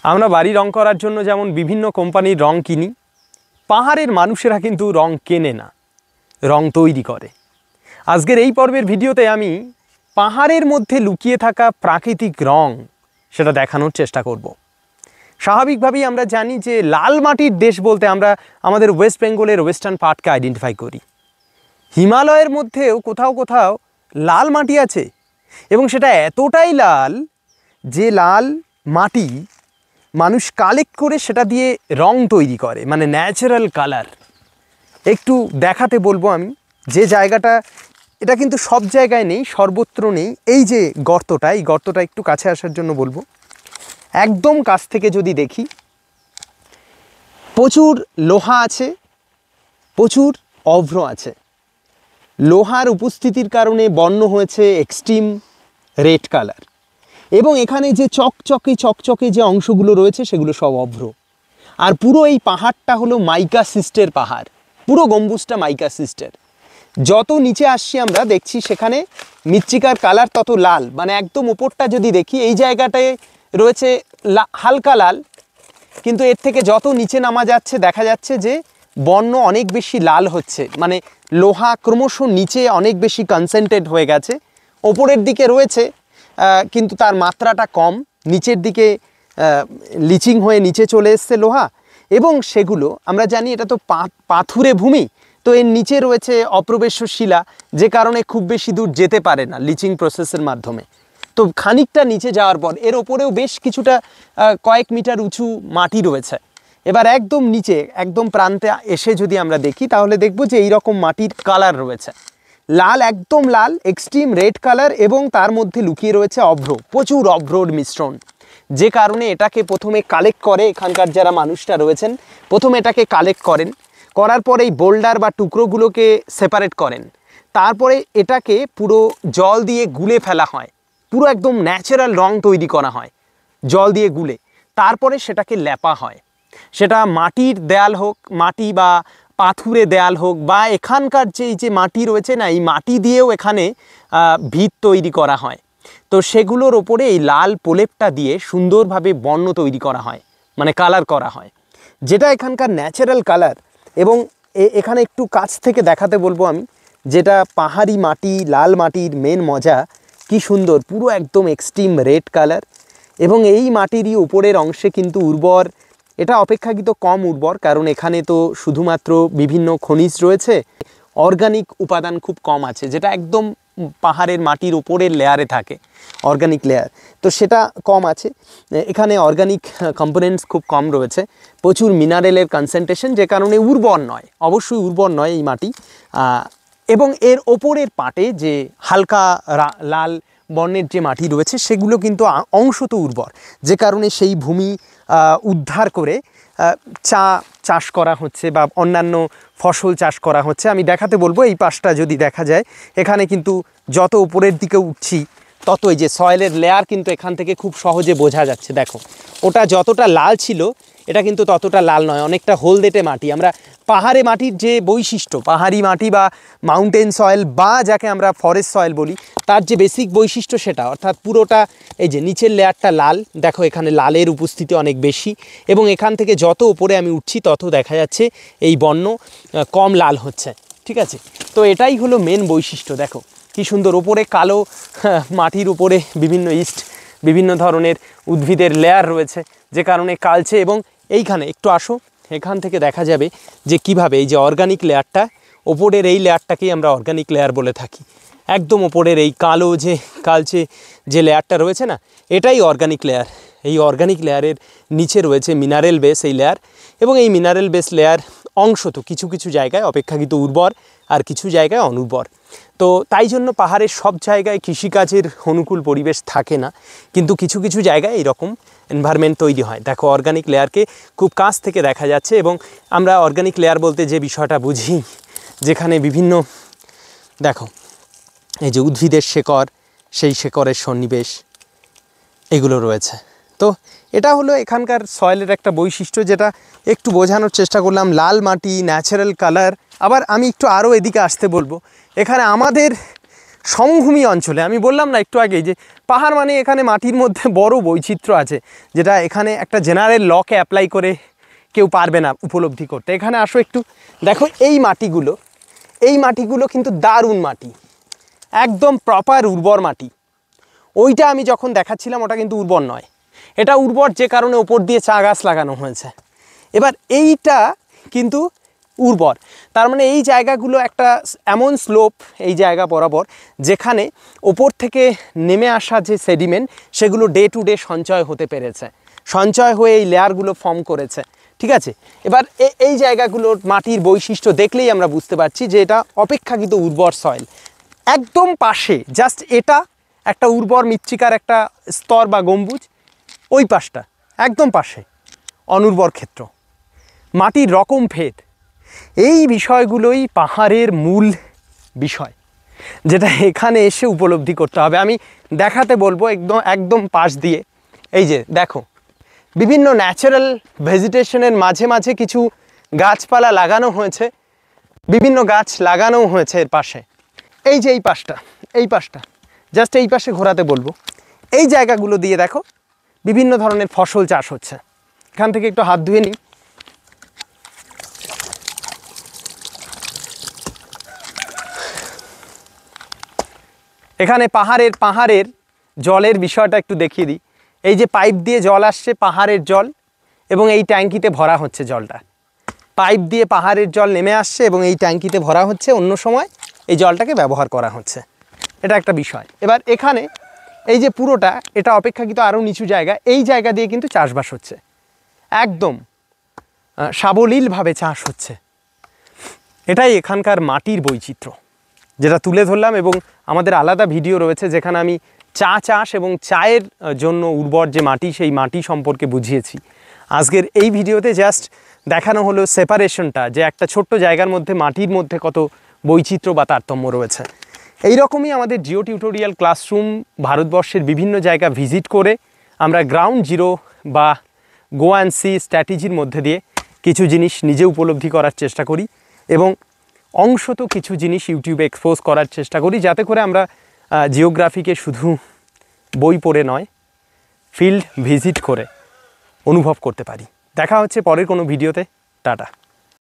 আমরা বাড়ি রং করার জন্য যেমন বিভিন্ন কোম্পানির রং কিনি, পাহাড়ের মানুষেরা কিন্তু রং কেনে না, রং তৈরি করে। আজকের এই পর্বের ভিডিওতে আমি পাহাড়ের মধ্যে লুকিয়ে থাকা প্রাকৃতিক রং সেটা দেখানোর চেষ্টা করব। স্বাভাবিকভাবেই আমরা জানি যে লাল মাটির দেশ বলতে আমরা আমাদের ওয়েস্ট বেঙ্গলের ওয়েস্টার্ন পার্টকে আইডেন্টিফাই করি। হিমালয়ের মধ্যেও কোথাও কোথাও লাল মাটি আছে, এবং সেটা এতটাই লাল যে লাল মাটি মানুষ কালেক্ট করে সেটা দিয়ে রং তৈরি করে, মানে ন্যাচারাল কালার। একটু দেখাতে বলবো আমি যে জায়গাটা, এটা কিন্তু সব জায়গায় নেই, সর্বত্র নেই। এই যে গর্তটা, এই গর্তটা একটু কাছে আসার জন্য বলবো। একদম কাছ থেকে যদি দেখি, প্রচুর লোহা আছে, প্রচুর অভ্র আছে। লোহার উপস্থিতির কারণে বর্ণ হয়েছে এক্সট্রিম রেড কালার, এবং এখানে যে চকচকে যে অংশগুলো রয়েছে সেগুলো সব অভ্র। আর পুরো এই পাহাড়টা হলো মাইকা সিস্টের পাহাড়, পুরো গম্বুজটা মাইকা সিস্টের। যত নিচে আসছি আমরা দেখছি সেখানে মৃত্তিকার কালার তত লাল, মানে একদম উপরটা যদি দেখি এই জায়গাটায় রয়েছে হালকা লাল, কিন্তু এর থেকে যত নিচে নামা যাচ্ছে দেখা যাচ্ছে যে বর্ণ অনেক বেশি লাল হচ্ছে, মানে লোহা ক্রমশ নিচে অনেক বেশি কনসেন্ট্রেট হয়ে গেছে। ওপরের দিকে রয়েছে কিন্তু তার মাত্রাটা কম, নিচের দিকে লিচিং হয়ে নিচে চলে এসছে লোহা। এবং সেগুলো আমরা জানি এটা তো পাথুরে ভূমি, তো এর নিচে রয়েছে অপ্রবেশ্য শিলা, যে কারণে খুব বেশি দূর যেতে পারে না লিচিং প্রসেসের মাধ্যমে। তো খানিকটা নিচে যাওয়ার পর এর ওপরেও বেশ কিছুটা কয়েক মিটার উঁচু মাটি রয়েছে। এবার একদম নিচে একদম প্রান্তে এসে যদি আমরা দেখি তাহলে দেখব যে এইরকম মাটির কালার রয়েছে, লাল, একদম লাল, এক্সট্রিম রেড কালার, এবং তার মধ্যে লুকিয়ে রয়েছে অভ্র, প্রচুর অভ্রর মিশ্রণ। যে কারণে এটাকে প্রথমে কালেক্ট করে এখানকার যারা মানুষটা রয়েছেন, প্রথমে এটাকে কালেক্ট করেন, করার পরে এই বোল্ডার বা টুকরোগুলোকে সেপারেট করেন, তারপরে এটাকে পুরো জল দিয়ে গুলে ফেলা হয়, পুরো একদম ন্যাচারাল রং তৈরি করা হয় জল দিয়ে গুলে। তারপরে সেটাকে লেপা হয়, সেটা মাটির দেয়াল হোক, মাটি বা পাথুরে দেয়াল হোক, বা এখানকার যে মাটি রয়েছে না, এই মাটি দিয়েও এখানে ভিত তৈরি করা হয়। তো সেগুলোর ওপরে এই লাল প্রলেপটা দিয়ে সুন্দরভাবে বর্ণ তৈরি করা হয়, মানে কালার করা হয়, যেটা এখানকার ন্যাচারাল কালার। এবং এখানে একটু কাছ থেকে দেখাতে বলবো আমি, যেটা পাহাড়ি মাটি, লাল মাটির মেন মজা, কি সুন্দর, পুরো একদম এক্সট্রিম রেড কালার। এবং এই মাটিরই উপরের অংশে কিন্তু উর্বর, এটা অপেক্ষাকৃত কম উর্বর, কারণ এখানে তো শুধুমাত্র বিভিন্ন খনিজ রয়েছে, অর্গানিক উপাদান খুব কম আছে, যেটা একদম পাহাড়ের মাটির উপরের লেয়ারে থাকে, অর্গানিক লেয়ার, তো সেটা কম আছে। এখানে অর্গানিক কম্পোনেন্টস খুব কম রয়েছে, প্রচুর মিনারেলের কনসেন্ট্রেশন, যে কারণে উর্বর নয়, অবশ্যই উর্বর নয় এই মাটি। এবং এর ওপরের পাটে যে হালকা লাল বর্ণের যে মাটি রয়েছে সেগুলো কিন্তু অংশত উর্বর, যে কারণে সেই ভূমি উদ্ধার করে চাষ করা হচ্ছে বা অন্যান্য ফসল চাষ করা হচ্ছে। আমি দেখাতে বলবো, এই পাশটা যদি দেখা যায়, এখানে কিন্তু যত উপরের দিকে উঠছি তত এই যে সয়েলের লেয়ার কিন্তু এখান থেকে খুব সহজে বোঝা যাচ্ছে। দেখো, ওটা যতটা লাল ছিল এটা কিন্তু ততটা লাল নয়, অনেকটা হলদেটে মাটি। আমরা পাহাড়ে মাটির যে বৈশিষ্ট্য, পাহাড়ি মাটি বা মাউন্টেন সয়েল বা যাকে আমরা ফরেস্ট সয়েল বলি, তার যে বেসিক বৈশিষ্ট্য সেটা, অর্থাৎ পুরোটা এই যে নিচের লেয়ারটা লাল, দেখো এখানে লালের উপস্থিতি অনেক বেশি, এবং এখান থেকে যত উপরে আমি উঠছি তত দেখা যাচ্ছে এই বর্ণ কম লাল হচ্ছে। ঠিক আছে, তো এটাই হলো মেন বৈশিষ্ট্য। দেখো কি সুন্দর, ওপরে কালো মাটির উপরে বিভিন্ন ধরনের উদ্ভিদের লেয়ার রয়েছে, যে কারণে কালচে। এবং এইখানে একটু আসো, এখান থেকে দেখা যাবে যে কিভাবে এই যে অর্গানিক লেয়ারটা, ওপরের এই লেয়ারটাকেই আমরা অর্গানিক লেয়ার বলে থাকি। একদম ওপরের এই কালো যে কালচে যে লেয়ারটা রয়েছে না, এটাই অর্গানিক লেয়ার। এই অর্গানিক লেয়ারের নিচে রয়েছে মিনারেল বেস এই লেয়ার, এবং এই মিনারেল বেস লেয়ার অংশত কিছু কিছু জায়গায় অপেক্ষাকৃত উর্বর আর কিছু জায়গায় অনুর্বর। তো তাই জন্য পাহাড়ের সব জায়গায় কৃষিকাজের অনুকূল পরিবেশ থাকে না, কিন্তু কিছু কিছু জায়গায় এইরকম এনভায়রনমেন্ট তৈরি হয়। দেখো অর্গানিক লেয়ারকে খুব কাছ থেকে দেখা যাচ্ছে, এবং আমরা অর্গানিক লেয়ার বলতে যে বিষয়টা বুঝি, যেখানে বিভিন্ন, দেখো এই যে উদ্ভিদের শেকড়, সেই শেকড়ের সন্নিবেশ এগুলো রয়েছে। তো এটা হলো এখানকার সয়েলের একটা বৈশিষ্ট্য, যেটা একটু বোঝানোর চেষ্টা করলাম। লাল মাটি, ন্যাচারাল কালার। আবার আমি একটু আরও এদিকে আসতে বলবো, এখানে আমাদের সমভূমি অঞ্চলে আমি বললাম না একটু আগেই যে পাহাড় মানে এখানে মাটির মধ্যে বড় বৈচিত্র্য আছে, যেটা এখানে একটা জেনারেল লকে অ্যাপ্লাই করে কেউ পারবে না উপলব্ধি করতে। এখানে আসো একটু দেখো, এই মাটিগুলো কিন্তু দারুণ মাটি, একদম প্রপার উর্বর মাটি। ওইটা আমি যখন দেখাচ্ছিলাম ওটা কিন্তু উর্বর নয়, এটা উর্বর যে কারণে ওপর দিয়ে চা গাছ লাগানো হয়েছে। এবার এইটা কিন্তু উর্বর, তার মানে এই জায়গাগুলো একটা এমন স্লোপ এই জায়গা বরাবর যেখানে ওপর থেকে নেমে আসা যে সেডিমেন্ট সেগুলো ডে টু ডে সঞ্চয় হতে পেরেছে, সঞ্চয় হয়ে এই লেয়ারগুলো ফর্ম করেছে। ঠিক আছে, এবার এই জায়গাগুলোর মাটির বৈশিষ্ট্য দেখলেই আমরা বুঝতে পারছি যে এটা অপেক্ষাকৃত উর্বর সয়েল। একদম পাশে জাস্ট এটা একটা উর্বর মৃত্তিকার একটা স্তর বা গম্বুজ, ওই পাশটা একদম পাশে অনুর্বর ক্ষেত্র, মাটির রকম ভেদ, এই বিষয়গুলোই পাহাড়ের মূল বিষয়, যেটা এখানে এসে উপলব্ধি করতে হবে। আমি দেখাতে বলবো একদম পাশ দিয়ে, এই যে দেখো বিভিন্ন ন্যাচারাল ভেজিটেশনের মাঝে মাঝে কিছু গাছপালা লাগানো হয়েছে, বিভিন্ন গাছ লাগানো হয়েছে এর পাশে। এই যে এই পাশটা জাস্ট এই পাশে ঘোরাতে বলবো, এই জায়গাগুলো দিয়ে দেখো বিভিন্ন ধরনের ফসল চাষ হচ্ছে। এখান থেকে একটু হাত ধুয়ে নিই। এখানে পাহাড়ের জলের বিষয়টা একটু দেখিয়ে দিই। এই যে পাইপ দিয়ে জল আসছে, পাহাড়ের জল, এবং এই ট্যাঙ্কিতে ভরা হচ্ছে জলটা। পাইপ দিয়ে পাহাড়ের জল নেমে আসছে এবং এই ট্যাঙ্কিতে ভরা হচ্ছে, অন্য সময় এই জলটাকে ব্যবহার করা হচ্ছে, এটা একটা বিষয়। এবার এখানে এই যে পুরোটা, এটা অপেক্ষাকৃত আরও নিচু জায়গা, এই জায়গা দিয়ে কিন্তু চাষবাস হচ্ছে, একদম সাবলীলভাবে চাষ হচ্ছে। এটাই এখানকার মাটির বৈচিত্র্য যেটা তুলে ধরলাম, এবং আমাদের আলাদা ভিডিও রয়েছে যেখানে আমি চা চাষ এবং চায়ের জন্য উর্বর যে মাটি সেই মাটি সম্পর্কে বুঝিয়েছি। আজকের এই ভিডিওতে জাস্ট দেখানো হলো সেপারেশনটা, যে একটা ছোট্ট জায়গার মধ্যে মাটির মধ্যে কত বৈচিত্র্য বা তারতম্য রয়েছে। এই রকমই আমাদের জিও টিউটোরিয়াল ক্লাসরুম ভারতবর্ষের বিভিন্ন জায়গা ভিজিট করে আমরা গ্রাউন্ড জিরো বা গো অ্যান্ড সি স্ট্র্যাটেজির মধ্যে দিয়ে কিছু জিনিস নিজে উপলব্ধি করার চেষ্টা করি, এবং অংশত কিছু জিনিস ইউটিউবে এক্সপোজ করার চেষ্টা করি, যাতে করে আমরা জিওগ্রাফিকে শুধু বই পড়ে নয়, ফিল্ড ভিজিট করে অনুভব করতে পারি। দেখা হচ্ছে পরের কোনো ভিডিওতে। টাটা।